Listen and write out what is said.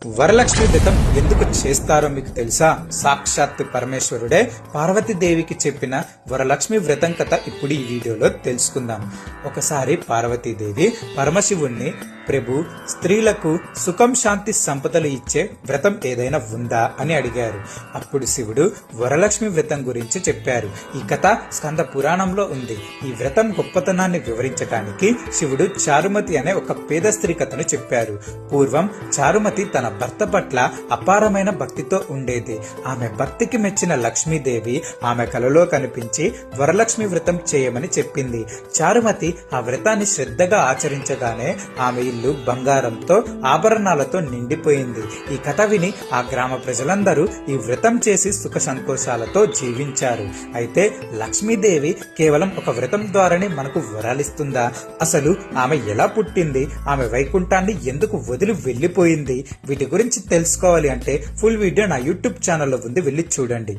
వరలక్ష్మి వ్రతం ఎందుకు చేస్తారో మీకు తెలుసా? సాక్షాత్ పరమేశ్వరుడే పార్వతీదేవికి చెప్పిన వరలక్ష్మి వ్రతం కథ ఇప్పుడు ఈ వీడియోలో తెలుసుకుందాం. ఒకసారి పార్వతీదేవి పరమశివుణ్ణి, ప్రభు, స్త్రీలకు సుఖం, శాంతి, సంపదలు ఇచ్చే వ్రతం ఏదైనా ఉందా అని అడిగారు. అప్పుడు శివుడు వరలక్ష్మి వ్రతం గురించి చెప్పారు. ఈ కథ స్కంద పురాణంలో ఉంది. ఈ వ్రతం గొప్పతనాన్ని వివరించడానికి శివుడు చారుమతి అనే ఒక పేద స్త్రీ కథను చెప్పారు. పూర్వం చారుమతి తన భర్త పట్ల అపారమైన భక్తితో ఉండేది. ఆమె భక్తికి మెచ్చిన లక్ష్మీదేవి ఆమె కలలో కనిపించి వరలక్ష్మి వ్రతం చేయమని చెప్పింది. చారుమతి ఆ వ్రతాన్ని శ్రద్ధగా ఆచరించగానే ఆమె ఇల్లు బంగారంతో, ఆభరణాలతో నిండిపోయింది. ఈ కథ విని ఆ గ్రామ ప్రజలందరూ ఈ వ్రతం చేసి సుఖ సంతోషాలతో జీవించారు. అయితే లక్ష్మీదేవి కేవలం ఒక వ్రతం ద్వారానే మనకు వరాలిస్తుందా? అసలు ఆమె ఎలా పుట్టింది? ఆమె వైకుంఠాన్ని ఎందుకు వదిలి వెళ్లిపోయింది? వీటి గురించి తెలుసుకోవాలి అంటే ఫుల్ వీడియో నా యూట్యూబ్ ఛానల్లో ఉంది, వెళ్ళి చూడండి.